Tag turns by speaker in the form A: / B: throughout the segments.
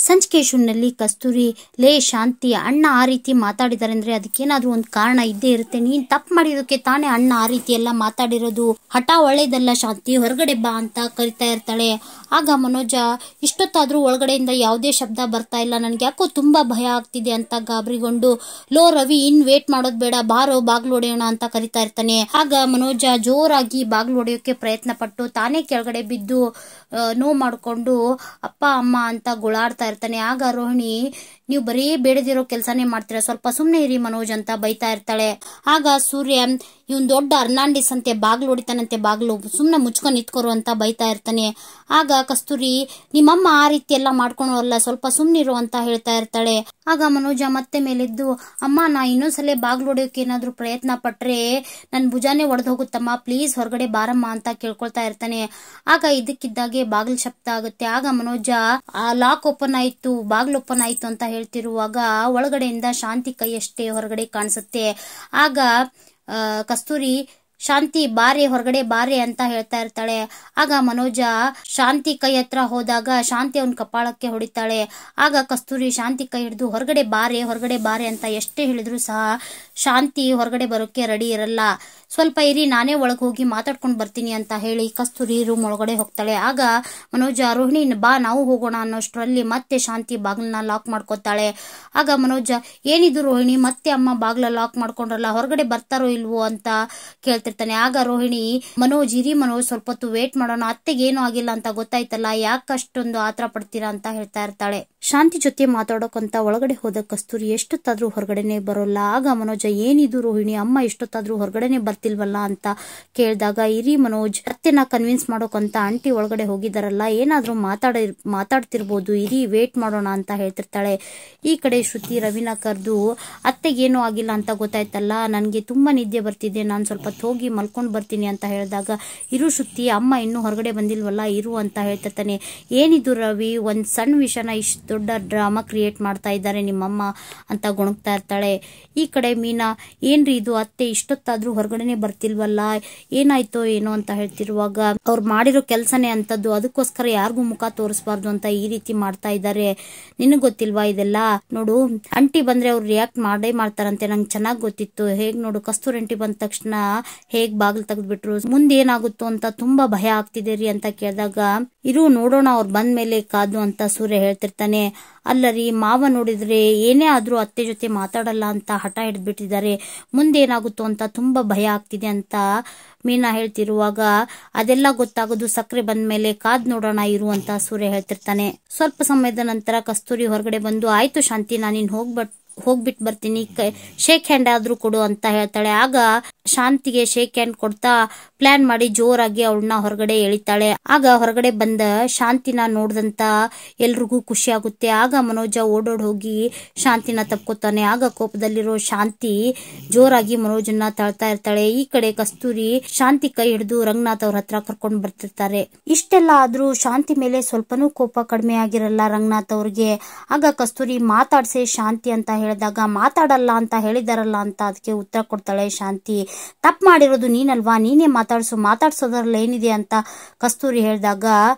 A: ಸಂಚಿಕೆ ಕಸ್ತೂರಿ, ಲೇ ಶಾಂತಿ, ಅಣ್ಣ ಆ ರೀತಿ ಮಾತಾಡಿದಾರೆ ಅಂದ್ರೆ ಅದಕ್ಕೇನಾದ್ರೂ ಒಂದು ಕಾರಣ ಇದ್ದೇ ಇರುತ್ತೆ. ನೀನ್ ತಪ್ಪು ಮಾಡಿರೋಕೆ ತಾನೇ ಅಣ್ಣ ಆ ರೀತಿ ಎಲ್ಲ ಮಾತಾಡಿರೋದು. ಹಠ ಒಳ್ಳೇದಲ್ಲ ಶಾಂತಿ, ಹೊರಗಡೆ ಬಾ ಅಂತ ಕರಿತಾ ಇರ್ತಾಳೆ. ಆಗ ಮನೋಜ ಇಷ್ಟೊತ್ತಾದ್ರೂ ಒಳಗಡೆಯಿಂದ ಯಾವುದೇ ಶಬ್ದ ಬರ್ತಾ ಇಲ್ಲ, ನನ್ಗೆ ಯಾಕೋ ತುಂಬಾ ಭಯ ಆಗ್ತಿದೆ ಅಂತ ಗಾಬರಿಗೊಂಡು, ಲೋ ರವಿ, ವೇಟ್ ಮಾಡೋದ್ ಬೇಡ, ಬಾರೋ ಬಾಗ್ಲು ಹೊಡೆಯೋಣ ಅಂತ ಕರಿತಾ ಇರ್ತಾನೆ. ಆಗ ಮನೋಜ ಜೋರಾಗಿ ಬಾಗ್ಲು ಹೊಡೆಯೋಕೆ ಪ್ರಯತ್ನ ಪಟ್ಟು ತಾನೇ ಕೆಳಗಡೆ ಬಿದ್ದು ನೋವು ಮಾಡ್ಕೊಂಡು ಅಪ್ಪ ಅಮ್ಮ ಅಂತ ಗುಳಾಡ್ತಾ ಇರ್ತಾನೆ. ಆಗ ರೋಹಿಣಿ, ನೀವು ಬರೀ ಬೇಡದಿರೋ ಕೆಲಸನೇ ಮಾಡ್ತೀರಾ, ಸ್ವಲ್ಪ ಸುಮ್ನೆ ಇರಿ ಮನೋಜ್ ಅಂತ ಬೈತಾ ಇರ್ತಾಳೆ. ಆಗ ಸೂರ್ಯ, ಇವನ್ ದೊಡ್ಡ ಅರ್ನಾಂಡಿಸ್ ಅಂತೆ, ಬಾಗ್ಲು ಹೊಡಿತಾನಂತೆ, ಬಾಗ್ಲು ಸುಮ್ನೆ ಮುಚ್ಕೊಂಡ್ ನಿತ್ಕೊರು ಅಂತ ಬೈತಾ ಇರ್ತಾನೆ. ಆಗ ಕಸ್ತೂರಿ, ನಿಮ್ಮಮ್ಮ ಆ ರೀತಿ ಎಲ್ಲ ಮಾಡ್ಕೊಳೋಲ್ಲ, ಸ್ವಲ್ಪ ಸುಮ್ನಿರು ಅಂತ ಹೇಳ್ತಾ ಇರ್ತಾಳೆ. ಆಗ ಮನೋಜ ಮತ್ತೆ ಮೇಲೆದ್ದು, ಅಮ್ಮ ನಾ ಇನ್ನೊಂದ್ಸಲ ಬಾಗ್ಲು ಹೊಡೆಯೋಕೆ ಏನಾದ್ರು ಪ್ರಯತ್ನ ಪಟ್ರೆ ನನ್ ಭುಜಾನೇ ಒಡೆದು ಹೋಗುತ್ತಮ್ಮ, ಪ್ಲೀಸ್ ಹೊರಗಡೆ ಬಾರಮ್ಮ ಅಂತ ಕೇಳ್ಕೊಳ್ತಾ ಇರ್ತಾನೆ. ಆಗ ಇದಕ್ಕಿದ್ದಾಗೆ ಬಾಗಿಲು ಶಬ್ದ ಆಗುತ್ತೆ. ಆಗ ಮನೋಜ, ಲಾಕ್ ಓಪನ್ ಆಯ್ತು, ಬಾಗ್ಲು ಓಪನ್ ಆಯ್ತು ಅಂತ ಹೇಳ್ತಿರುವಾಗ ಒಳಗಡೆಯಿಂದ ಶಾಂತಿ ಕೈಯಷ್ಟೇ ಹೊರಗಡೆ ಕಾಣಿಸುತ್ತೆ. ಆಗ ಕಸ್ತೂರಿ, ಶಾಂತಿ ಬಾರೆ ಹೊರಗಡೆ ಬಾರೆ ಅಂತ ಹೇಳ್ತಾ ಇರ್ತಾಳೆ. ಆಗ ಮನೋಜ ಶಾಂತಿ ಕೈ ಹತ್ರ ಹೋದಾಗ ಶಾಂತಿ ಅವನ್ ಕಪಾಳಕ್ಕೆ ಹೊಡಿತಾಳೆ. ಆಗ ಕಸ್ತೂರಿ ಶಾಂತಿ ಕೈ ಹಿಡಿದು ಹೊರಗಡೆ ಬಾರೆ ಅಂತ ಎಷ್ಟೇ ಹೇಳಿದ್ರು ಸಹ ಶಾಂತಿ ಹೊರಗಡೆ ಬರೋಕೆ ರೆಡಿ ಇರಲ್ಲ. ಸ್ವಲ್ಪ ಇರಿ, ನಾನೇ ಒಳಗೆ ಹೋಗಿ ಮಾತಾಡ್ಕೊಂಡು ಬರ್ತೀನಿ ಅಂತ ಹೇಳಿ ಕಸ್ತೂರಿ ರೂಮ್ ಒಳಗಡೆ ಹೋಗ್ತಾಳೆ. ಆಗ ಮನೋಜ, ರೋಹಿಣಿ ಬಾ ನಾವು ಹೋಗೋಣ ಅನ್ನೋಷ್ಟರಲ್ಲಿ ಮತ್ತೆ ಶಾಂತಿ ಬಾಗಿಲನ್ನ ಲಾಕ್ ಮಾಡ್ಕೋತಾಳೆ. ಆಗ ಮನೋಜ, ಏನಿದು ರೋಹಿಣಿ, ಮತ್ತೆ ಅಮ್ಮ ಬಾಗ್ಲ ಲಾಕ್ ಮಾಡ್ಕೊಂಡ್ರಲ್ಲ, ಹೊರಗಡೆ ಬರ್ತಾರೋ ಇಲ್ವೋ ಅಂತ ಕೇಳ್ತಿರ್ತಾನೆ. ಆಗ ರೋಹಿಣಿ, ಮನೋಜ್ ಇರಿ ಮನೋಜ್, ಸ್ವಲ್ಪ ಹೊತ್ತು ವೇಟ್ ಮಾಡೋಣ, ಅತ್ತೆಗೆ ಏನೂ ಆಗಿಲ್ಲ ಅಂತ ಗೊತ್ತಾಯ್ತಲ್ಲ, ಯಾಕಷ್ಟೊಂದು ಆತರ ಪಡ್ತೀರಾ ಅಂತ ಹೇಳ್ತಾ ಇರ್ತಾಳೆ. ಶಾಂತಿ ಜೊತೆ ಮಾತಾಡೋಕಂತ ಒಳಗಡೆ ಹೋದ ಕಸ್ತೂರಿ ಎಷ್ಟೊತ್ತಾದ್ರೂ ಹೊರಗಡೆನೆ ಬರೋಲ್ಲ. ಆಗ ಮನೋಜ, ಏನಿದು ರೋಹಿಣಿ, ಅಮ್ಮ ಎಷ್ಟೊತ್ತಾದ್ರೂ ಹೊರಗಡೆನೆ ಬರ್ತಿಲ್ವಲ್ಲ ಅಂತ ಕೇಳಿದಾಗ, ಇರಿ ಮನೋಜ್, ಅತ್ತೆನ ಕನ್ವಿನ್ಸ್ ಮಾಡೋಕಂತ ಆಂಟಿ ಒಳಗಡೆ ಹೋಗಿದಾರಲ್ಲ, ಏನಾದ್ರೂ ಮಾತಾಡ್ತಿರ್ಬೋದು, ಇರಿ ವೇಟ್ ಮಾಡೋಣ ಅಂತ ಹೇಳ್ತಿರ್ತಾಳೆ. ಈ ಕಡೆ ಶ್ರುತಿ ರವಿನ ಕರೆದು, ಅತ್ತೆಗೇನೂ ಆಗಿಲ್ಲ ಅಂತ ಗೊತ್ತಾಯ್ತಲ್ಲ, ನನ್ಗೆ ತುಂಬಾ ನಿದ್ದೆ ಬರ್ತಿದೆ, ನಾನು ಸ್ವಲ್ಪ ಹೋಗಿ ಮಲ್ಕೊಂಡ್ ಬರ್ತೀನಿ ಅಂತ ಹೇಳಿದಾಗ, ಇರು ಶ್ರುತಿ, ಅಮ್ಮ ಇನ್ನೂ ಹೊರಗಡೆ ಬಂದಿಲ್ವಲ್ಲ, ಇರು ಅಂತ ಹೇಳ್ತಿರ್ತಾನೆ. ಏನಿದು ರವಿ, ಒಂದ್ ಸಣ್ಣ ವಿಷಯನ ಇಷ್ಟು ದೊಡ್ಡ ಡ್ರಾಮಾ ಕ್ರಿಯೇಟ್ ಮಾಡ್ತಾ ಇದ್ದಾರೆ ನಿಮ್ಮಮ್ಮ ಅಂತ ಗೊಣಗ್ತಾ ಇರ್ತಾಳೆ. ಈ ಕಡೆ ಮೀನಾ, ಏನ್ರಿ ಇದು ಅತ್ತೆ ಇಷ್ಟೊತ್ತಾದ್ರೂ ಹೊರಗಡೆನೆ ಬರ್ತಿಲ್ವಲ್ಲ, ಏನಾಯ್ತೋ ಏನೋ ಅಂತ ಹೇಳ್ತಿರುವಾಗ, ಅವ್ರು ಮಾಡಿರೋ ಕೆಲ್ಸನೇ ಅಂತದ್ದು, ಅದಕ್ಕೋಸ್ಕರ ಯಾರಿಗೂ ಮುಖ ತೋರಿಸಬಾರ್ದು ಅಂತ ಈ ರೀತಿ ಮಾಡ್ತಾ ಇದ್ದಾರೆ, ನಿನಗ್ ಗೊತ್ತಿಲ್ವಾ ಇದೆಲ್ಲ, ನೋಡು ಅಂಟಿ ಬಂದ್ರೆ ಅವ್ರು ರಿಯಾಕ್ಟ್ ಮಾಡ್ತಾರಂತೆ, ನಂಗೆ ಚೆನ್ನಾಗ್ ಗೊತ್ತಿತ್ತು, ಹೇಗ್ ನೋಡು ಕಸ್ತೂರಿ ಅಂಟಿ ಬಂದ ತಕ್ಷಣ ಹೇಗ್ ಬಾಗಿಲು ತೆಗೆದ್ಬಿಟ್ರು, ಮುಂದೆ ಏನಾಗುತ್ತೋ ಅಂತ ತುಂಬಾ ಭಯ ಆಗ್ತಿದೆ ರೀ ಅಂತ ಕೇಳಿದಾಗ, ಇರು ನೋಡೋಣ ಅವ್ರು ಬಂದ ಮೇಲೆ ಕಾದು ಅಂತ ಸೂರ್ಯ ಹೇಳ್ತಿರ್ತಾನೆ. ಅಲ್ಲರಿ ಮಾವ ನೋಡಿದ್ರೆ ಏನೇ ಆದ್ರೂ ಅತ್ತೆ ಜೊತೆ ಮಾತಾಡಲ್ಲ ಅಂತ ಹಠ ಹಿಡಿದ್ಬಿಟ್ಟಿದ್ದಾರೆ, ಮುಂದೇನಾಗುತ್ತೋ ಅಂತ ತುಂಬಾ ಭಯ ಆಗ್ತಿದೆ ಅಂತ ಮೀನಾ ಹೇಳ್ತಿರುವಾಗ, ಅದೆಲ್ಲ ಗೊತ್ತಾಗೋದು ಸಕ್ಕರೆ ಬಂದ ಮೇಲೆ ಕಾದ್ ನೋಡೋಣ ಇರು ಅಂತ ಸೂರ್ಯ ಹೇಳ್ತಿರ್ತಾನೆ. ಸ್ವಲ್ಪ ಸಮಯದ ನಂತರ ಕಸ್ತೂರಿ ಹೊರಗಡೆ ಬಂದು, ಆಯ್ತು ಶಾಂತಿ, ನಾನಿನ್ ಹೋಗ್ಬಿಟ್ಟು ಬರ್ತೀನಿ, ಶೇಕ್ ಹ್ಯಾಂಡ್ ಆದ್ರೂ ಕೊಡು ಅಂತ ಹೇಳ್ತಾಳೆ. ಆಗ ಶಾಂತಿಗೆ ಶೇಕ್ ಹ್ಯಾಂಡ್ ಕೊಡ್ತಾ ಪ್ಲಾನ್ ಮಾಡಿ ಜೋರಾಗಿ ಅವಳನ್ನ ಹೊರಗಡೆ ಎಳಿತಾಳೆ. ಆಗ ಹೊರಗಡೆ ಬಂದ ಶಾಂತಿನ ನೋಡ್ದಂತ ಎಲ್ರಿಗೂ ಖುಷಿ ಆಗುತ್ತೆ. ಆಗ ಮನೋಜ ಓಡೋಡ್ ಹೋಗಿ ಶಾಂತಿನ ತಪ್ಕೋತಾನೆ. ಆಗ ಕೋಪದಲ್ಲಿರೋ ಶಾಂತಿ ಜೋರಾಗಿ ಮನೋಜನ್ನ ತಳ್ತಾ ಇರ್ತಾಳೆ. ಈ ಕಡೆ ಕಸ್ತೂರಿ ಶಾಂತಿ ಕೈ ಹಿಡಿದು ರಂಗನಾಥ್ ಅವ್ರ ಹತ್ರ ಕರ್ಕೊಂಡ್ ಬರ್ತಿರ್ತಾರೆ. ಇಷ್ಟೆಲ್ಲ ಆದ್ರೂ ಶಾಂತಿ ಮೇಲೆ ಸ್ವಲ್ಪನೂ ಕೋಪ ಕಡಿಮೆ ಆಗಿರಲ್ಲ ರಂಗನಾಥ್ ಅವ್ರಿಗೆ. ಆಗ ಕಸ್ತೂರಿ, ಮಾತಾಡ್ಸೆ ಶಾಂತಿ ಅಂತ ಹೇಳಿದಾಗ, ಮಾತಾಡಲ್ಲ ಅಂತ ಹೇಳಿದಾರಲ್ಲ ಅಂತ ಅದಕ್ಕೆ ಉತ್ತರ ಕೊಡ್ತಾಳೆ ಶಾಂತಿ. ತಪ್ಪು ಮಾಡಿರೋದು ನೀನಲ್ವಾ, ನೀನೇ ಮಾತಾಡ್ಸೋದ್ರಲ್ಲಿ ಏನಿದೆ ಅಂತ ಕಸ್ತೂರಿ ಹೇಳಿದಾಗ,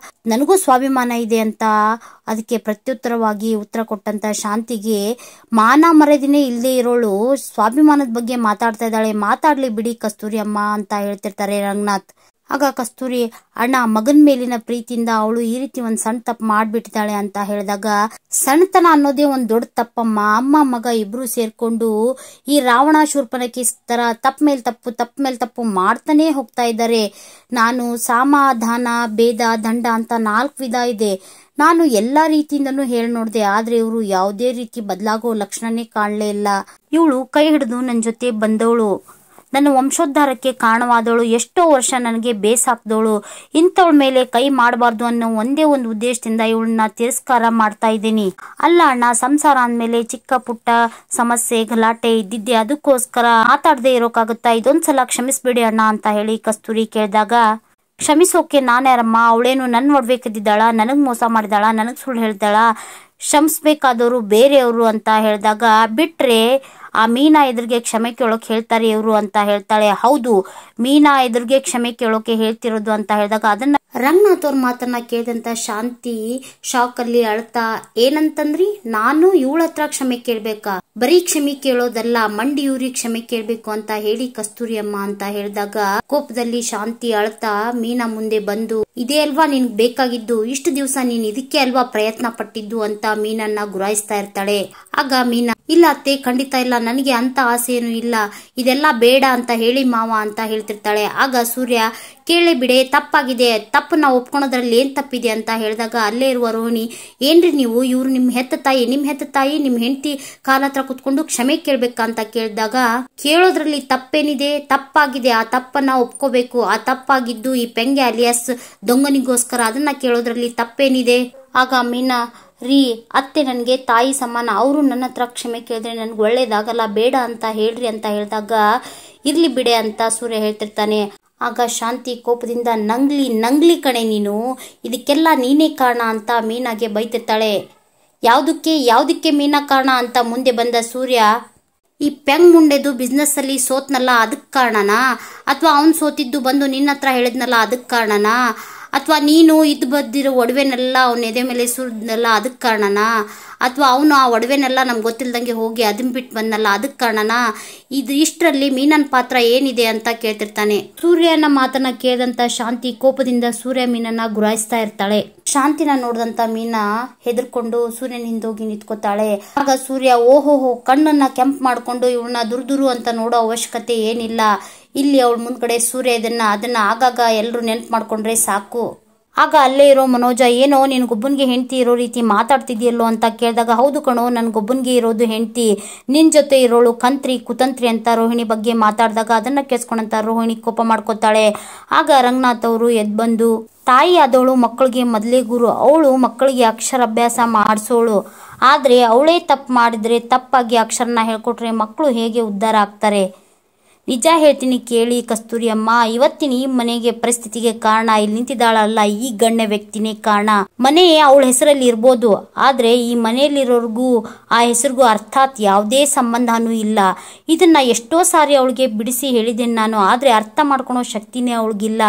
A: ನನಗೂ ಸ್ವಾಭಿಮಾನ ಇದೆ ಅಂತ ಅದಕ್ಕೆ ಪ್ರತ್ಯುತ್ತರವಾಗಿ ಉತ್ತರ ಕೊಟ್ಟಂತ ಶಾಂತಿಗೆ, ಮಾನ ಮರ್ಯಾದೆನೇ ಇಲ್ಲದೆ ಇರೋಳು ಸ್ವಾಭಿಮಾನದ ಬಗ್ಗೆ ಮಾತಾಡ್ತಾ ಇದ್ದಾಳೆ, ಮಾತಾಡ್ಲಿ ಬಿಡಿ ಕಸ್ತೂರಿ ಅಮ್ಮ ಅಂತ ಹೇಳ್ತಿರ್ತಾರೆ ರಂಗನಾಥ್. ಆಗ ಕಸ್ತೂರಿ, ಅಣ್ಣ ಮಗನ್ ಮೇಲಿನ ಪ್ರೀತಿಯಿಂದ ಅವಳು ಈ ರೀತಿ ಒಂದ್ ಸಣ್ಣ ತಪ್ಪು ಮಾಡ್ಬಿಟ್ಟಿದ್ದಾಳೆ ಅಂತ ಹೇಳಿದಾಗ, ಸಣ್ಣತನ ಅನ್ನೋದೇ ಒಂದ್ ದೊಡ್ಡ ತಪ್ಪಮ್ಮ, ಅಮ್ಮ ಮಗ ಇಬ್ರು ಸೇರ್ಕೊಂಡು ಈ ರಾವಣ ಶೂರ್ಪನಖಿ ತರ ತಪ್ಪ ಮೇಲ್ ತಪ್ಪು ಮಾಡ್ತಾನೆ ಹೋಗ್ತಾ ಇದ್ದಾರೆ. ನಾನು ಸಮಾಧಾನ, ಭೇದ, ದಂಡ ಅಂತ 4 ವಿಧ ಇದೆ, ನಾನು ಎಲ್ಲಾ ರೀತಿಯಿಂದನೂ ಹೇಳಿ ನೋಡ್ದೆ, ಆದ್ರೆ ಇವ್ರು ಯಾವುದೇ ರೀತಿ ಬದಲಾಗೋ ಲಕ್ಷಣನೇ ಕಾಣಲೇ ಇಲ್ಲ. ಇವಳು ಕೈ ಹಿಡಿದು ನನ್ ಜೊತೆ ಬಂದವಳು, ನನ್ನ ವಂಶೋದ್ಧಾರಕ್ಕೆ ಕಾರಣವಾದವಳು, ಎಷ್ಟೋ ವರ್ಷ ನನಗೆ ಬೇಸಾಕ್ದವಳು, ಇಂಥವಳ ಮೇಲೆ ಕೈ ಮಾಡಬಾರ್ದು ಅನ್ನೋ ಒಂದೇ ಒಂದು ಉದ್ದೇಶದಿಂದ ಇವಳನ್ನ ತಿರಸ್ಕಾರ ಮಾಡ್ತಾ ಇದ್ದೀನಿ. ಅಲ್ಲ ಅಣ್ಣ, ಸಂಸಾರ ಅಂದ್ಮೇಲೆ ಚಿಕ್ಕ ಪುಟ್ಟ ಸಮಸ್ಯೆ ಗಲಾಟೆ ಇದ್ದಿದ್ದೆ, ಅದಕ್ಕೋಸ್ಕರ ಮಾತಾಡದೆ ಇರೋಕ್ಕಾಗುತ್ತಾ, ಇದೊಂದ್ಸಲ ಕ್ಷಮಿಸ್ಬಿಡಿ ಅಣ್ಣ ಅಂತ ಹೇಳಿ ಕಸ್ತೂರಿ ಕೇಳಿದಾಗ, ಕ್ಷಮಿಸೋಕೆ ನಾನ್ಯಾರಮ್ಮ, ಅವಳೇನು ನನ್ನ ಒಡ್ಬೇಕಿದ್ದಾಳ, ನನಗ್ ಮೋಸ ಮಾಡಿದಾಳ, ನನಗ್ ಸುಳ್ಳು ಹೇಳ್ದಾಳ, ಕ್ಷಮಿಸ್ಬೇಕಾದವರು ಬೇರೆಯವರು ಅಂತ ಹೇಳಿದಾಗ, ಬಿಟ್ರೆ ಆ ಮೀನಾ ಎದುರಿಗೆ ಕ್ಷಮೆ ಕೇಳೋಕೆ ಹೇಳ್ತಾರೆ ಇವರು ಅಂತ ಹೇಳ್ತಾಳೆ. ಹೌದು, ಮೀನಾ ಎದುರಿಗೆ ಕ್ಷಮೆ ಕೇಳೋಕೆ ಹೇಳ್ತಿರೋದು ಅಂತ ಹೇಳಿದಾಗ, ಅದನ್ನ ರಂಗನಾಥ್ ಅವ್ರ ಮಾತನ್ನ ಕೇಳಿದಂತ ಶಾಂತಿ ಶಾಕ್ ಅಲ್ಲಿ ಅಳ್ತಾ ಏನಂತಂದ್ರಿ, ನಾನು ಇವಳ ಹತ್ರ ಕ್ಷಮೆ ಕೇಳ್ಬೇಕಾ? ಬರೀ ಕ್ಷಮೆ ಕೇಳೋದಲ್ಲ, ಮಂಡಿಯೂರಿ ಕ್ಷಮೆ ಕೇಳ್ಬೇಕು ಅಂತ ಹೇಳಿ ಕಸ್ತೂರಿ ಅಮ್ಮ ಅಂತ ಹೇಳಿದಾಗ ಕೋಪದಲ್ಲಿ ಶಾಂತಿ ಅಳ್ತಾ ಮೀನಾ ಮುಂದೆ ಬಂದು, ಇದೇ ಅಲ್ವಾ ನಿನ್ಗ್ ಬೇಕಾಗಿದ್ದು, ಇಷ್ಟು ದಿವಸ ನೀನ್ ಇದಕ್ಕೆ ಅಲ್ವಾ ಪ್ರಯತ್ನ ಪಟ್ಟಿದ್ದು ಅಂತ ಮೀನನ್ನ ಗುರಾಯಿಸ್ತಾ ಇರ್ತಾಳೆ. ಆಗ ಮೀನಾ, ಇಲ್ಲ ಅತ್ತೆ, ಖಂಡಿತ ಇಲ್ಲ, ನನಗೆ ಅಂತ ಆಸೆ ಏನು ಇಲ್ಲ, ಇದೆಲ್ಲ ಬೇಡ ಅಂತ ಹೇಳಿ ಮಾವ ಅಂತ ಹೇಳ್ತಿರ್ತಾಳೆ. ಆಗ ಸೂರ್ಯ, ಕೇಳಿ ಬಿಡೆ, ತಪ್ಪಾಗಿದೆ, ತಪ್ಪನ್ನ ಒಪ್ಕೊಳೋದ್ರಲ್ಲಿ ಏನ್ ತಪ್ಪಿದೆ ಅಂತ ಹೇಳಿದಾಗ ಅಲ್ಲೇ ಇರುವ ರೋಹಿಣಿ, ಏನ್ರಿ ನೀವು, ಇವ್ರು ನಿಮ್ ಹೆತ್ತ ತಾಯಿ, ನಿಮ್ ಹೆಂಡತಿ ಕಾಲ ಹತ್ರ ಕುತ್ಕೊಂಡು ಕ್ಷಮೆ ಕೇಳ್ಬೇಕಂತ ಕೇಳಿದಾಗ, ಕೇಳೋದ್ರಲ್ಲಿ ತಪ್ಪೇನಿದೆ, ತಪ್ಪಾಗಿದೆ, ಆ ತಪ್ಪನ್ನ ಒಪ್ಕೋಬೇಕು, ಆ ತಪ್ಪಾಗಿದ್ದು ಈ ಪೆಂಗೆ ಅಲಿಯಾಸ್ ದೊಂಗನಿಗೋಸ್ಕರ, ಅದನ್ನ ಕೇಳೋದ್ರಲ್ಲಿ ತಪ್ಪೇನಿದೆ? ಆಗ ಮೀನಾ, ರೀ ಅತ್ತೆ ನನ್ಗೆ ತಾಯಿ ಸಮಾನ, ಅವರು ನನ್ನ ಹತ್ರ ಕ್ಷಮೆ ಕೇಳಿದ್ರೆ ನನ್ಗೆ ಒಳ್ಳೇದಾಗಲ್ಲ, ಬೇಡ ಅಂತ ಹೇಳ್ರಿ ಅಂತ ಹೇಳಿದಾಗ, ಇರ್ಲಿ ಬಿಡೆ ಅಂತ ಸೂರ್ಯ ಹೇಳ್ತಿರ್ತಾನೆ. ಆಗ ಶಾಂತಿ ಕೋಪದಿಂದ, ನಂಗ್ಲಿ ಕಣೆ ನೀನು, ಇದಕ್ಕೆಲ್ಲ ನೀನೇ ಕಾರಣ ಅಂತ ಮೀನಾಗೆ ಬೈತಿರ್ತಾಳೆ. ಯಾವ್ದಕ್ಕೆ ಮೀನಾ ಕಾರಣ ಅಂತ ಮುಂದೆ ಬಂದ ಸೂರ್ಯ, ಈ ಪೆಂಗ್ ಮುಂಡೆದು ಬಿಸ್ನೆಸ್ ಅಲ್ಲಿ ಸೋತ್ನಲ್ಲ ಅದಕ್ ಕಾರಣನಾ, ಅಥವಾ ಅವ್ನ್ ಸೋತಿದ್ದು ಬಂದು ನಿನ್ನ ಹತ್ರ ಹೇಳಿದ್ನಲ್ಲ ಅದಕ್ ಕಾರಣನಾ, ಅಥವಾ ನೀನು ಇದ್ ಬದ್ದಿರೋ ಒಡವೆನೆಲ್ಲ ಅವ್ನ ಎದೆ ಮೇಲೆ ಸುರಿದ್ನಲ್ಲ ಅದಕ್ ಕಾರಣನಾ, ಅಥವಾ ಅವನು ಆ ಒಡವೆನೆಲ್ಲ ನಮ್ಗೆ ಗೊತ್ತಿಲ್ದಂಗೆ ಹೋಗಿ ಅದನ್ ಬಿಟ್ಟು ಬಂದಲ್ಲ ಅದಕ್ ಕಾರಣನಾ? ಇಷ್ಟರಲ್ಲಿ ಮೀನನ್ ಪಾತ್ರ ಏನಿದೆ ಅಂತ ಕೇಳ್ತಿರ್ತಾನೆ. ಸೂರ್ಯನ ಮಾತನ್ನ ಕೇಳಿದಂತ ಶಾಂತಿ ಕೋಪದಿಂದ ಸೂರ್ಯ ಮೀನನ್ನ ಗುರಾಯಿಸ್ತಾ ಇರ್ತಾಳೆ. ಶಾಂತಿನ ನೋಡಿದಂತ ಮೀನಾ ಹೆದರ್ಕೊಂಡು ಸೂರ್ಯನ ಹಿಂದೋಗಿ ನಿಂತ್ಕೋತಾಳೆ. ಆಗ ಸೂರ್ಯ, ಓಹೋಹೋ, ಕಣ್ಣನ್ನ ಕೆಂಪ್ ಮಾಡ್ಕೊಂಡು ಇವಳನ್ನ ದುರ್ದುರು ಅಂತ ನೋಡೋ ಅವಶ್ಯಕತೆ ಏನಿಲ್ಲ, ಇಲ್ಲಿ ಅವಳ ಮುಂದ್ಗಡೆ ಸೂರ್ಯ ಅದನ್ನ ಆಗಾಗ ಎಲ್ರು ನೆನ್ಪು ಮಾಡ್ಕೊಂಡ್ರೆ ಸಾಕು. ಆಗ ಅಲ್ಲೇ ಇರೋ ಮನೋಜ, ಏನೋ ನಿನ್ಗೊಬ್ಬನ್ಗೆ ಹೆಂಡತಿ ಇರೋ ರೀತಿ ಮಾತಾಡ್ತಿದ್ಯಲ್ಲೋ ಅಂತ ಕೇಳಿದಾಗ, ಹೌದು ಕಣೋ, ನನ್ಗೊಬ್ಬನ್ಗೆ ಇರೋದು ಹೆಂಡತಿ, ನಿನ್ ಜೊತೆ ಇರೋಳು ಕುತಂತ್ರಿ ಅಂತ ರೋಹಿಣಿ ಬಗ್ಗೆ ಮಾತಾಡಿದಾಗ ಅದನ್ನ ಕೇಳಿಸ್ಕೊಂಡಂತ ರೋಹಿಣಿ ಕೋಪ ಮಾಡ್ಕೋತಾಳೆ. ಆಗ ರಂಗನಾಥ್ ಅವರು ಎದ್ ಬಂದು, ತಾಯಿ ಆದವಳು ಮಕ್ಕಳಿಗೆ ಮೊದಲೇ ಗುರು, ಅವಳು ಮಕ್ಕಳಿಗೆ ಅಕ್ಷರಾಭ್ಯಾಸ ಮಾಡಿಸೋಳು, ಆದ್ರೆ ಅವಳೇ ತಪ್ಪು ಮಾಡಿದ್ರೆ, ತಪ್ಪಾಗಿ ಅಕ್ಷರನ ಹೇಳ್ಕೊಟ್ರೆ ಮಕ್ಕಳು ಹೇಗೆ ಉದ್ಧಾರ ಆಗ್ತಾರೆ? ನಿಜ ಹೇಳ್ತೀನಿ ಕೇಳಿ ಕಸ್ತೂರಿ ಅಮ್ಮ, ಇವತ್ತಿನ ಈ ಮನೆಗೆ ಪರಿಸ್ಥಿತಿಗೆ ಕಾರಣ ಇಲ್ಲಿ ನಿಂತಿದ್ದಾಳಲ್ಲ ಈ ಗಣ್ಯ ವ್ಯಕ್ತಿನೇ ಕಾರಣ. ಮನೆ ಅವಳ ಹೆಸರಲ್ಲಿ ಇರ್ಬೋದು, ಆದ್ರೆ ಈ ಮನೆಯಲ್ಲಿರೋರ್ಗೂ ಆ ಹೆಸರಿಗೂ ಅರ್ಥಾತ್ ಯಾವುದೇ ಸಂಬಂಧನೂ ಇಲ್ಲ. ಇದನ್ನ ಎಷ್ಟೋ ಸಾರಿ ಅವಳಿಗೆ ಬಿಡಿಸಿ ಹೇಳಿದ್ದೇನೆ ನಾನು, ಆದ್ರೆ ಅರ್ಥ ಮಾಡ್ಕೊಳೋ ಶಕ್ತಿನೇ ಅವಳಿಗಿಲ್ಲ.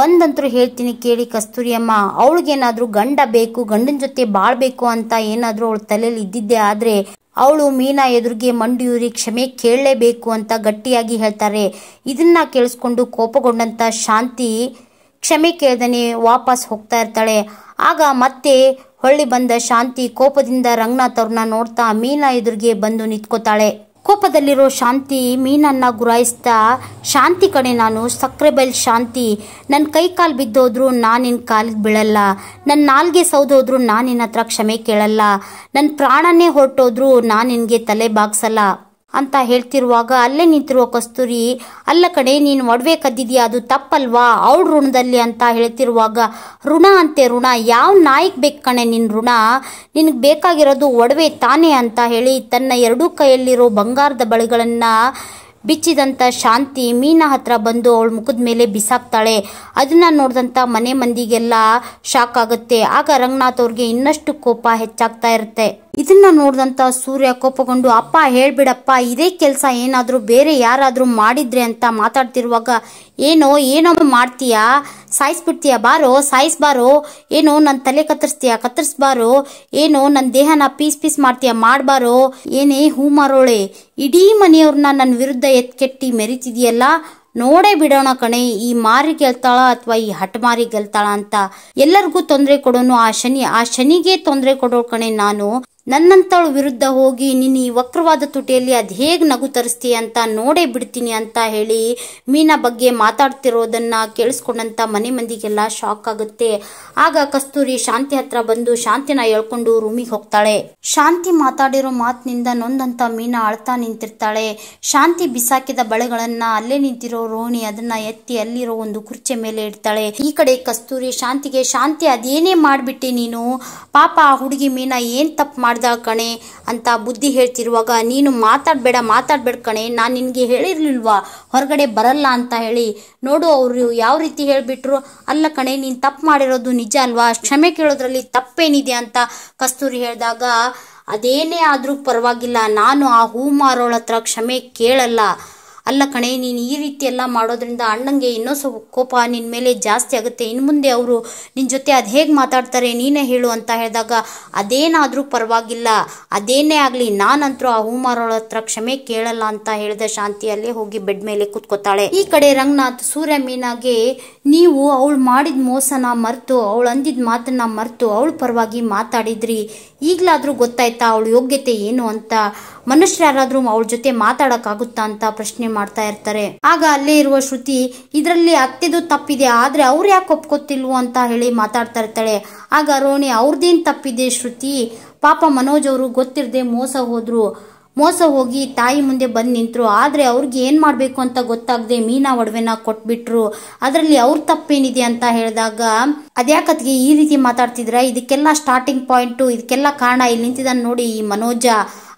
A: ಒಂದಂತೂ ಹೇಳ್ತೀನಿ ಕೇಳಿ ಕಸ್ತೂರಿ ಅಮ್ಮ, ಅವಳಿಗೇನಾದ್ರೂ ಗಂಡ ಬೇಕು, ಗಂಡನ ಜೊತೆ ಬಾಳ್ಬೇಕು ಅಂತ ಏನಾದ್ರೂ ಅವಳ ತಲೆಯಲ್ಲಿ ಇದ್ದಿದ್ದೆ ಆದ್ರೆ ಅವಳು ಮೀನಾ ಎದುರಿಗೆ ಮಂಡಿಯೂರಿ ಕ್ಷಮೆ ಕೇಳಲೇಬೇಕು ಅಂತ ಗಟ್ಟಿಯಾಗಿ ಹೇಳ್ತಾರೆ. ಇದನ್ನ ಕೇಳಿಸ್ಕೊಂಡು ಕೋಪಗೊಂಡಂತ ಶಾಂತಿ ಕ್ಷಮೆ ಕೇಳ್ದನೆ ವಾಪಸ್ ಹೋಗ್ತಾ ಇರ್ತಾಳೆ. ಆಗ ಮತ್ತೆ ಹೊಳ್ಳಿ ಬಂದ ಶಾಂತಿ ಕೋಪದಿಂದ ರಂಗನಾಥ್ ಅವ್ರನ್ನ ನೋಡ್ತಾ ಮೀನಾ ಎದುರಿಗೆ ಬಂದು ನಿಂತ್ಕೋತಾಳೆ. ಕೋಪದಲ್ಲಿರೋ ಶಾಂತಿ ಮೀನನ್ನ ಗುರಾಯಿಸ್ತಾ, ಶಾಂತಿ ಕಡೆ ನಾನು ಸಕ್ಕರೆ ಬೈಲ್ ಶಾಂತಿ, ನನ್ನ ಕೈ ಕಾಲು ಬಿದ್ದೋದ್ರು ನಾನು ನಿನ್ನ ಕಾಲಿಗೆ ಬೀಳಲ್ಲ, ನನ್ನ ನಾಲ್ಗೆ ಸೌದೋದ್ರು ನಾನು ನಿನ್ನ ಹತ್ರ ಕ್ಷಮೆ ಕೇಳಲ್ಲ, ನನ್ನ ಪ್ರಾಣನೇ ಹೊರಟೋದ್ರು ನಾನು ನಿನಗೆ ತಲೆ ಬಾಗ್ಸಲ್ಲ ಅಂತ ಹೇಳ್ತಿರುವಾಗ ಅಲ್ಲೇ ನಿಂತಿರುವ ಕಸ್ತೂರಿ, ಅಲ್ಲ ಕಡೆ ನೀನು ಒಡವೆ ಕದ್ದಿದ್ಯಾ, ಅದು ತಪ್ಪಲ್ವಾ, ಅವಳ ಋಣದಲ್ಲಿ ಅಂತ ಹೇಳ್ತಿರುವಾಗ, ಋಣ ಅಂತೆ ಋಣ, ಯಾವ ನಾಯಿಗೆ ಬೇಕು ಕಣೆ ನಿನ್ನ ಋಣ, ನಿನಗೆ ಬೇಕಾಗಿರೋದು ಒಡವೆ ತಾನೇ ಅಂತ ಹೇಳಿ ತನ್ನ ಎರಡೂ ಕೈಯಲ್ಲಿರೋ ಬಂಗಾರದ ಬಳೆಗಳನ್ನ ಬಿಚ್ಚಿದಂತ ಶಾಂತಿ ಮೀನಾ ಹತ್ರ ಬಂದು ಅವಳ ಮುಖದ ಮೇಲೆ ಬಿಸಾಕ್ತಾಳೆ. ಅದನ್ನ ನೋಡಿದಂತ ಮನೆ ಮಂದಿಗೆಲ್ಲ ಶಾಕ್ ಆಗುತ್ತೆ. ಆಗ ರಂಗನಾಥ್ ಅವ್ರಿಗೆ ಇನ್ನಷ್ಟು ಕೋಪ ಹೆಚ್ಚಾಗ್ತಾ ಇರುತ್ತೆ. ಇದನ್ನ ನೋಡಿದಂತ ಸೂರ್ಯ ಕೋಪಗೊಂಡು, ಅಪ್ಪ ಹೇಳ್ಬಿಡಪ್ಪ, ಇದೇ ಕೆಲಸ ಏನಾದ್ರೂ ಬೇರೆ ಯಾರಾದ್ರೂ ಮಾಡಿದ್ರೆ ಅಂತ ಮಾತಾಡ್ತಿರುವಾಗ, ಏನೋ ಮಾಡ್ತೀಯಾ, ಸಾಯಿಸ್ಬಿಡ್ತೀಯ, ಬಾರೋ ಸಾಯಿಸ್ಬಾರೋ, ಏನೋ ನನ್ನ ತಲೆ ಕತ್ತರಿಸ್ಬಾರೋ, ಏನೋ ನನ್ನ ದೇಹನ ಪೀಸ್ ಮಾಡ್ತೀಯ, ಮಾಡ್ಬಾರೋ, ಏನೇ ಹೂ ಮಾರೋಳೆ, ಇಡೀ ಮನೆಯವ್ರನ್ನ ನನ್ನ ವಿರುದ್ಧ ಎತ್ಕೆಟ್ಟಿ ಮೆರಿತಿದೆಯಲ್ಲ, ನೋಡೇ ಬಿಡೋಣ ಕಣೆ, ಈ ಮಾರಿ ಗೆಲ್ತಾಳ ಅಥವಾ ಈ ಹಠಮಾರಿ ಗೆಲ್ತಾಳ ಅಂತ. ಎಲ್ಲರಿಗೂ ತೊಂದರೆ ಕೊಡೋನು ಆ ಶನಿಗೆ ತೊಂದರೆ ಕೊಡೋ ಕಣೆ ನಾನು. ನನ್ನಂತವಳ ವಿರುದ್ಧ ಹೋಗಿ ನೀನು ಈ ವಕ್ರವಾದ ತುಟಿಯಲ್ಲಿ ಅದ್ ಹೇಗ್ ನಗು ತರಿಸ್ತೀಯ ಅಂತ ನೋಡೇ ಬಿಡ್ತೀನಿ ಅಂತ ಹೇಳಿ ಮೀನಾ ಬಗ್ಗೆ ಮಾತಾಡ್ತಿರೋದನ್ನ ಕೇಳಿಸ್ಕೊಂಡಂತ ಮನೆ ಮಂದಿಗೆಲ್ಲ ಶಾಕ್ ಆಗುತ್ತೆ. ಆಗ ಕಸ್ತೂರಿ ಶಾಂತಿ ಹತ್ರ ಬಂದು ಶಾಂತಿನ ಎಳ್ಕೊಂಡು ರೂಮಿಗೆ ಹೋಗ್ತಾಳೆ. ಶಾಂತಿ ಮಾತಾಡಿರೋ ಮಾತಿನಿಂದ ನೊಂದಂತ ಮೀನಾ ಅಳ್ತಾ ನಿಂತಿರ್ತಾಳೆ. ಶಾಂತಿ ಬಿಸಾಕಿದ ಬಳೆಗಳನ್ನ ಅಲ್ಲೇ ನಿಂತಿರೋ ರೋಹಿಣಿ ಅದನ್ನ ಎತ್ತಿ ಅಲ್ಲಿರೋ ಒಂದು ಕುರ್ಚಿ ಮೇಲೆ ಇಡ್ತಾಳೆ. ಈ ಕಡೆ ಕಸ್ತೂರಿ ಶಾಂತಿಗೆ, ಶಾಂತಿ ಅದೇನೇ ಮಾಡ್ಬಿಟ್ಟೆ ನೀನು, ಪಾಪ ಆ ಹುಡುಗಿ ಮೀನಾ ಏನ್ ತಪ್ಪು ಮಾಡ್ದ ಕಣೆ ಅಂತ ಬುದ್ಧಿ ಹೇಳ್ತಿರುವಾಗ, ನೀನು ಮಾತಾಡ್ಬೇಡ ಕಣೆ, ನಾನು ನಿನ್ಗೆ ಹೇಳಿರ್ಲಿಲ್ವಾ ಹೊರಗಡೆ ಬರಲ್ಲ ಅಂತ ಹೇಳಿ, ನೋಡು ಅವ್ರು ಯಾವ ರೀತಿ ಹೇಳ್ಬಿಟ್ರು, ಅಲ್ಲ ಕಣೆ ನೀನ್ ತಪ್ಪು ಮಾಡಿರೋದು ನಿಜ ಅಲ್ವಾ, ಕ್ಷಮೆ ಕೇಳೋದ್ರಲ್ಲಿ ತಪ್ಪೇನಿದೆ ಅಂತ ಕಸ್ತೂರಿ ಹೇಳಿದಾಗ, ಅದೇನೇ ಆದ್ರೂ ಪರವಾಗಿಲ್ಲ, ನಾನು ಆ ಹೂ ಮಾರೋಳ ಹತ್ರ ಕ್ಷಮೆ ಕೇಳಲ್ಲ, ಅಲ್ಲ ಕಣೆ, ನೀನು ಈ ರೀತಿ ಎಲ್ಲ ಮಾಡೋದ್ರಿಂದ ಅಣ್ಣಂಗೆ ಇನ್ನೂ ಕೋಪ ನಿನ್ನ ಮೇಲೆ ಜಾಸ್ತಿ ಆಗುತ್ತೆ. ಇನ್ನು ಮುಂದೆ ಅವರು ನಿನ್ನ ಜೊತೆ ಅದು ಹೇಗೆ ಮಾತಾಡ್ತಾರೆ ನೀನೇ ಹೇಳು ಅಂತ ಹೇಳಿದಾಗ, ಅದೇನಾದರೂ ಪರವಾಗಿಲ್ಲ, ಅದೇನೇ ಆಗಲಿ, ನಾನಂತರೂ ಆ ಹೂಮಾರೋಳ ಹತ್ರ ಕ್ಷಮೆ ಕೇಳಲ್ಲ ಅಂತ ಹೇಳಿದ ಶಾಂತಿ ಅಲ್ಲೇ ಹೋಗಿ ಬೆಡ್ ಮೇಲೆ ಕೂತ್ಕೋತಾಳೆ. ಈ ಕಡೆ ರಂಗನಾಥ್ ಸೂರ್ಯ ಮೀನಾಗೆ, ನೀವು ಅವಳು ಮಾಡಿದ ಮೋಸನ ಮರೆತು, ಅವಳು ಅಂದಿದ್ದ ಮಾತನ್ನ ಮರೆತು ಅವಳ ಪರವಾಗಿ ಮಾತಾಡಿದ್ರಿ, ಈಗಲಾದರೂ ಗೊತ್ತಾಯ್ತಾ ಅವಳ ಯೋಗ್ಯತೆ ಏನು ಅಂತ, ಮನುಷ್ಯರು ಯಾರಾದ್ರೂ ಅವಳ ಜೊತೆ ಮಾತಾಡಕ್ಕಾಗುತ್ತಾ ಅಂತ ಪ್ರಶ್ನೆ ಮಾಡ್ತಾ ಇರ್ತಾರೆ. ಆಗ ಅಲ್ಲೇ ಇರುವ ಶ್ರುತಿ, ಇದರಲ್ಲಿ ಅತ್ತೆದು ತಪ್ಪಿದೆ, ಆದ್ರೆ ಅವ್ರು ಯಾಕೆ ಒಪ್ಕೋತಿಲ್ವೋ ಅಂತ ಹೇಳಿ ಮಾತಾಡ್ತಾ ಇರ್ತಾಳೆ. ಆಗ ರೋಹಿಣಿ, ಅವ್ರದ್ದೇನು ತಪ್ಪಿದೆ ಶ್ರುತಿ, ಪಾಪ ಮನೋಜ್ ಅವರು ಗೊತ್ತಿರದೆ ಮೋಸ ಹೋಗಿ ತಾಯಿ ಮುಂದೆ ಬಂದು ನಿಂತರು. ಆದ್ರೆ ಅವ್ರಿಗೆ ಏನ್ ಮಾಡ್ಬೇಕು ಅಂತ ಗೊತ್ತಾಗದೆ ಮೀನಾ ಒಡವೆನ ಕೊಟ್ಬಿಟ್ರು, ಅದರಲ್ಲಿ ಅವ್ರ ತಪ್ಪೇನಿದೆ ಅಂತ ಹೇಳಿದಾಗ, ಅದ್ಯಾಕತ್ಗೆ ಈ ರೀತಿ ಮಾತಾಡ್ತಿದ್ರ, ಇದಕ್ಕೆಲ್ಲ ಸ್ಟಾರ್ಟಿಂಗ್ ಪಾಯಿಂಟು, ಇದಕ್ಕೆಲ್ಲ ಕಾರಣ ಇಲ್ಲಿ ನಿಂತಿದ್ದಾನೆ ನೋಡಿ ಈ ಮನೋಜ,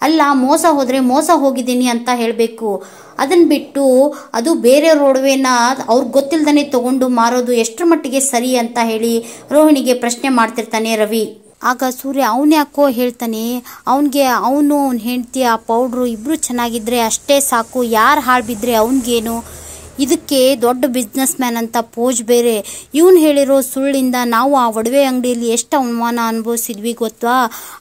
A: ಅಲ್ಲ ಮೋಸ ಹೋದ್ರೆ ಮೋಸ ಹೋಗಿದ್ದೀನಿ ಅಂತ ಹೇಳಬೇಕು, ಅದನ್ನ ಬಿಟ್ಟು ಅದು ಬೇರೆಯವ್ರ ಒಡವೆನ ಅವ್ರಿಗೆ ಗೊತ್ತಿಲ್ದೇ ತಗೊಂಡು ಮಾರೋದು ಎಷ್ಟರ ಮಟ್ಟಿಗೆ ಸರಿ ಅಂತ ಹೇಳಿ ರೋಹಿಣಿಗೆ ಪ್ರಶ್ನೆ ಮಾಡ್ತಿರ್ತಾನೆ ರವಿ. ಆಗ ಸೂರ್ಯ, ಅವನು ಯಾಕೋ ಹೇಳ್ತಾನೆ, ಅವನಿಗೆ ಅವನು ಅವ್ನ ಹೆಂಡತಿ ಆ ಪೌಡ್ರು ಇಬ್ರು ಚೆನ್ನಾಗಿದ್ರೆ ಅಷ್ಟೇ ಸಾಕು, ಯಾರು ಹಾಳು ಬಿದ್ದರೆ ಅವನಿಗೇನು, ಇದಕ್ಕೆ ದೊಡ್ಡ ಬಿಸ್ನೆಸ್ ಮ್ಯಾನ್ ಅಂತ ಪೋಜ್ ಬೇರೆ, ಇವನು ಹೇಳಿರೋ ಸುಳ್ಳಿಂದ ನಾವು ಆ ಒಡವೆ ಅಂಗಡಿಯಲ್ಲಿ ಎಷ್ಟು ಅವಮಾನ ಅನುಭವಿಸಿದ್ವಿ ಗೊತ್ತಾ,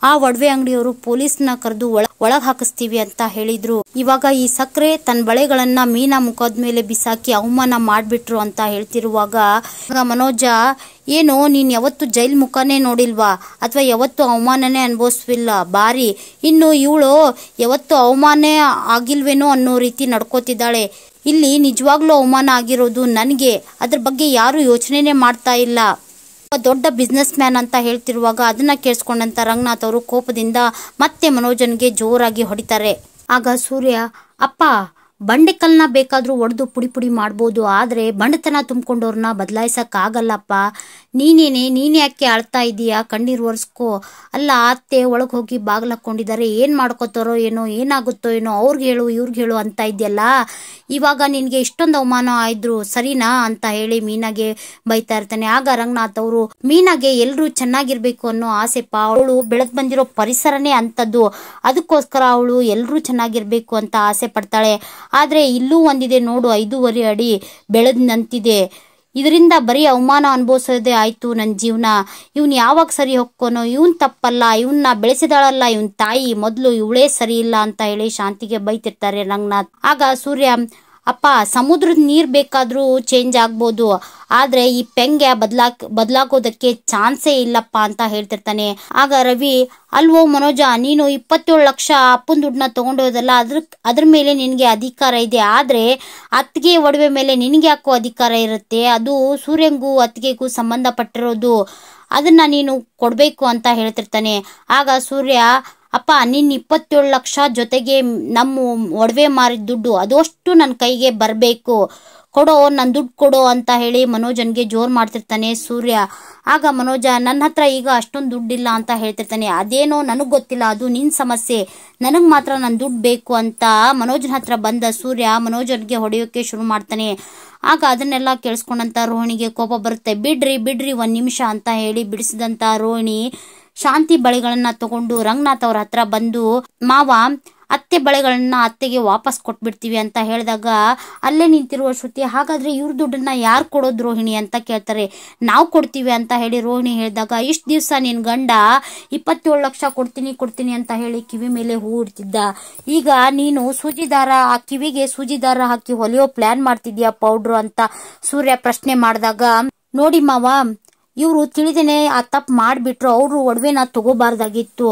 A: ಆ ಒಡವೆ ಅಂಗಡಿಯವರು ಪೊಲೀಸ್ನ ಕರೆದು ಒಳಗ್ ಹಾಕಿಸ್ತೀವಿ ಅಂತ ಹೇಳಿದ್ರು. ಇವಾಗ ಈ ಸಕ್ಕರೆ ತನ್ನ ಬಳೆಗಳನ್ನ ಮೀನಾ ಮುಖದ ಮೇಲೆ ಬಿಸಾಕಿ ಅವಮಾನ ಮಾಡ್ಬಿಟ್ರು ಅಂತ ಹೇಳ್ತಿರುವಾಗ ಮನೋಜ, ಏನೋ ನೀನ್ ಯಾವತ್ತು ಜೈಲ್ ಮುಖನೇ ನೋಡಿಲ್ವಾ, ಅಥವಾ ಯಾವತ್ತು ಅವಮಾನನೇ ಅನುಭವಿಸ್ವಿಲ್ಲ ಬಾರಿ, ಇನ್ನು ಇವಳು ಯಾವತ್ತು ಅವಮಾನ ಆಗಿಲ್ವೇನೋ ಅನ್ನೋ ರೀತಿ ನಡ್ಕೋತಿದ್ದಾಳೆ, ಇಲ್ಲಿ ನಿಜವಾಗ್ಲೂ ಅವಮಾನ ಆಗಿರೋದು ನನಗೆ, ಅದ್ರ ಬಗ್ಗೆ ಯಾರು ಯೋಚನೆನೇ ಮಾಡ್ತಾ ಇಲ್ಲ, ದೊಡ್ಡ ಬಿಸ್ನೆಸ್ ಮ್ಯಾನ್ ಅಂತ ಹೇಳ್ತಿರುವಾಗ ಅದನ್ನ ಕೇಳಿಸ್ಕೊಂಡಂತ ರಂಗನಾಥ್ ಅವರು ಕೋಪದಿಂದ ಮತ್ತೆ ಮನೋಜನ್ಗೆ ಜೋರಾಗಿ ಹೊಡಿತಾರೆ. ಆಗ ಸೂರ್ಯ, ಅಪ್ಪ ಬಂಡೆಕಲ್ನ ಬೇಕಾದ್ರೂ ಒಡೆದು ಪುಡಿ ಪುಡಿ ಮಾಡ್ಬೋದು, ಆದ್ರೆ ಬಂಡತನ ತುಂಬಿಕೊಂಡವ್ರನ್ನ ಬದಲಾಯಿಸಕ್ ಆಗಲ್ಲಪ್ಪ, ನೀನ್ ಯಾಕೆ ಅಳ್ತಾ ಇದೀಯಾ, ಕಣ್ಣೀರ್ ಒರೆಸ್ಕೋ, ಅಲ್ಲ ಅತ್ತೆ ಒಳಗೆ ಹೋಗಿ ಬಾಗ್ಲ ಹಾಕೊಂಡಿದ್ದಾರೆ, ಏನ್ ಮಾಡ್ಕೋತಾರೋ ಏನೋ, ಏನಾಗುತ್ತೋ ಏನೋ, ಅವ್ರಿಗೆ ಹೇಳು ಇವ್ರಿಗೆ ಹೇಳು ಅಂತ ಇದೆಯಲ್ಲ, ಇವಾಗ ನಿನ್ಗೆ ಇಷ್ಟೊಂದು ಅವಮಾನ ಆಯ್ದ್ರು ಸರಿನಾ ಅಂತ ಹೇಳಿ ಮೀನಾಗೆ ಬೈತಾ ಇರ್ತಾನೆ. ಆಗ ರಂಗನಾಥ್ ಅವರು, ಮೀನಾಗೆ ಎಲ್ರು ಚೆನ್ನಾಗಿರ್ಬೇಕು ಅನ್ನೋ ಆಸೆಪ್ಪ, ಅವಳು ಬೆಳೆದ್ ಬಂದಿರೋ ಪರಿಸರನೇ ಅಂತದ್ದು, ಅದಕ್ಕೋಸ್ಕರ ಅವಳು ಎಲ್ರೂ ಚೆನ್ನಾಗಿರ್ಬೇಕು ಅಂತ ಆಸೆ ಪಡ್ತಾಳೆ, ಆದ್ರೆ ಇಲ್ಲೂ ಒಂದಿದೆ ನೋಡು, 5.5 ಅಡಿ ಬೆಳೆದ್ ನಂತಿದೆ, ಇದರಿಂದ ಬರೀ ಅವಮಾನ ಅನುಭವಿಸೋದೇ ಆಯ್ತು ನನ್ನ ಜೀವನ, ಇವನ್ ಯಾವಾಗ ಸರಿ ಹೊಕ್ಕೋನೋ, ಇವನ್ ತಪ್ಪಲ್ಲ, ಇವನ್ನ ಬೆಳೆಸಿದಾಳಲ್ಲ ಇವನ್ ತಾಯಿ, ಮೊದ್ಲು ಇವಳೇ ಸರಿ ಇಲ್ಲ ಅಂತ ಹೇಳಿ ಶಾಂತಿಗೆ ಬೈತಿರ್ತಾರೆ ರಂಗನಾಥ್. ಆಗ ಸೂರ್ಯ, ಅಪ್ಪ ಸಮುದ್ರದ ನೀರ್ ಬೇಕಾದ್ರೂ ಚೇಂಜ್ ಆಗ್ಬೋದು, ಆದ್ರೆ ಈ ಪೆಂಗೆ ಬದಲಾಗೋದಕ್ಕೆ ಚಾನ್ಸೇ ಇಲ್ಲಪ್ಪ ಅಂತ ಹೇಳ್ತಿರ್ತಾನೆ. ಆಗ ರವಿ, ಅಲ್ವೋ ಮನೋಜ, ನೀನು 27 ಲಕ್ಷ ಅಪ್ಪನ ದುಡ್ಡನ್ನ ತಗೊಂಡೋದಲ್ಲ, ಅದ್ರ ಮೇಲೆ ನಿನ್ಗೆ ಅಧಿಕಾರ ಇದೆ, ಆದ್ರೆ ಅತ್ತಿಗೆ ಒಡವೆ ಮೇಲೆ ನಿನ್ಗೆ ಯಾಕೋ ಅಧಿಕಾರ ಇರುತ್ತೆ, ಅದು ಸೂರ್ಯಂಗೂ ಅತ್ತಿಗೆಗೂ ಸಂಬಂಧಪಟ್ಟಿರೋದು, ಅದನ್ನ ನೀನು ಕೊಡ್ಬೇಕು ಅಂತ ಹೇಳ್ತಿರ್ತಾನೆ. ಆಗ ಸೂರ್ಯ, ಅಪ್ಪ ನಿನ್ನ 27 ಲಕ್ಷ ಜೊತೆಗೆ ನಮ್ಮ ಒಡವೆ ಮಾರಿದ ದುಡ್ಡು ಅದಷ್ಟು ನನ್ನ ಕೈಗೆ ಬರಬೇಕು, ಕೊಡೋ ನನ್ನ ದುಡ್ಡು ಕೊಡೋ ಅಂತ ಹೇಳಿ ಮನೋಜನ್ಗೆ ಜೋರ್ ಮಾಡ್ತಿರ್ತಾನೆ ಸೂರ್ಯ. ಆಗ ಮನೋಜ, ನನ್ನ ಹತ್ರ ಈಗ ಅಷ್ಟೊಂದು ದುಡ್ಡಿಲ್ಲ ಅಂತ ಹೇಳ್ತಿರ್ತಾನೆ. ಅದೇನೋ ನನಗ್ ಗೊತ್ತಿಲ್ಲ, ಅದು ನಿನ್ ಸಮಸ್ಯೆ, ನನಗ್ ಮಾತ್ರ ನನ್ನ ದುಡ್ಡು ಬೇಕು ಅಂತ ಮನೋಜನ್ ಹತ್ರ ಬಂದ ಸೂರ್ಯ ಮನೋಜನ್ಗೆ ಹೊಡೆಯೋಕೆ ಶುರು ಮಾಡ್ತಾನೆ. ಆಗ ಅದನ್ನೆಲ್ಲ ಕೇಳಿಸ್ಕೊಂಡಂತ ರೋಹಿಣಿಗೆ ಕೋಪ ಬರುತ್ತೆ. ಬಿಡ್ರಿ 1 ನಿಮಿಷ ಅಂತ ಹೇಳಿ ಬಿಡಿಸಿದಂತ ರೋಹಿಣಿ ಶಾಂತಿ ಬಳೆಗಳನ್ನ ತಗೊಂಡು ರಂಗನಾಥ್ ಅವ್ರ ಹತ್ರ ಬಂದು, ಮಾವ ಅತ್ತೆ ಬಳೆಗಳನ್ನ ಅತ್ತೆಗೆ ವಾಪಸ್ ಕೊಟ್ಬಿಡ್ತೀವಿ ಅಂತ ಹೇಳಿದಾಗ ಅಲ್ಲೇ ನಿಂತಿರುವ ಶ್ರುತಿ, ಹಾಗಾದ್ರೆ ಇವ್ರ ದುಡ್ಡನ್ನ ಯಾರು ಕೊಡೋದು ರೋಹಿಣಿ ಅಂತ ಕೇಳ್ತಾರೆ. ನಾವು ಕೊಡ್ತೀವಿ ಅಂತ ಹೇಳಿ ರೋಹಿಣಿ ಹೇಳಿದಾಗ, ಇಷ್ಟು ದಿವಸ ನಿನ್ ಗಂಡ 27 ಲಕ್ಷ ಕೊಡ್ತೀನಿ ಅಂತ ಹೇಳಿ ಕಿವಿ ಮೇಲೆ ಹೂ ಇಡ್ತಿದ್ದ, ಈಗ ನೀನು ಆ ಕಿವಿಗೆ ಸೂಜಿದಾರ ಹಾಕಿ ಹೊಲಿಯೋ ಪ್ಲಾನ್ ಮಾಡ್ತಿದ್ಯಾ ಪೌಡ್ರು ಅಂತ ಸೂರ್ಯ ಪ್ರಶ್ನೆ ಮಾಡಿದಾಗ, ನೋಡಿ ಮಾವ, ಇವರು ತಿಳಿದೇನೆ ಆ ತಪ್ಪು ಮಾಡಿಬಿಟ್ರು, ಅವರು ಒಡವೆನ ತಗೋಬಾರ್ದಾಗಿತ್ತು,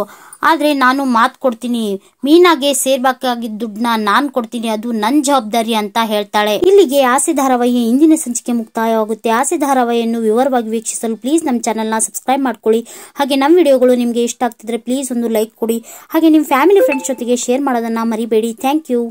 A: ಆದ್ರೆ ನಾನು ಮಾತು ಕೊಡ್ತೀನಿ, ಮೀನಾಗೆ ಸೇರ್ಬೇಕಾಗಿದ್ದ ದುಡ್ಡನ್ನ ನಾನ್ ಕೊಡ್ತೀನಿ, ಅದು ನನ್ನ ಜವಾಬ್ದಾರಿ ಅಂತ ಹೇಳ್ತಾಳೆ. ಇಲ್ಲಿಗೆ ಆಸೆ ಧಾರಾವಾಹಿ ಇಂದಿನ ಸಂಚಿಕೆ ಮುಕ್ತಾಯವಾಗುತ್ತೆ. ಆಸೆ ಧಾರಾವಾಹಿಯನ್ನು ವಿವರವಾಗಿ ವೀಕ್ಷಿಸಲು ಪ್ಲೀಸ್ ನಮ್ಮ ಚಾನೆಲ್ನ ಸಬ್ಸ್ಕ್ರೈಬ್ ಮಾಡ್ಕೊಳ್ಳಿ. ಹಾಗೆ ನಮ್ಮ ವಿಡಿಯೋಗಳು ನಿಮಗೆ ಇಷ್ಟ ಆಗ್ತಿದ್ರೆ ಪ್ಲೀಸ್ ಒಂದು ಲೈಕ್ ಕೊಡಿ. ಹಾಗೆ ನಿಮ್ಮ ಫ್ಯಾಮಿಲಿ ಫ್ರೆಂಡ್ಸ್ ಜೊತೆಗೆ ಶೇರ್ ಮಾಡೋದನ್ನ ಮರಿಬೇಡಿ. Thank you.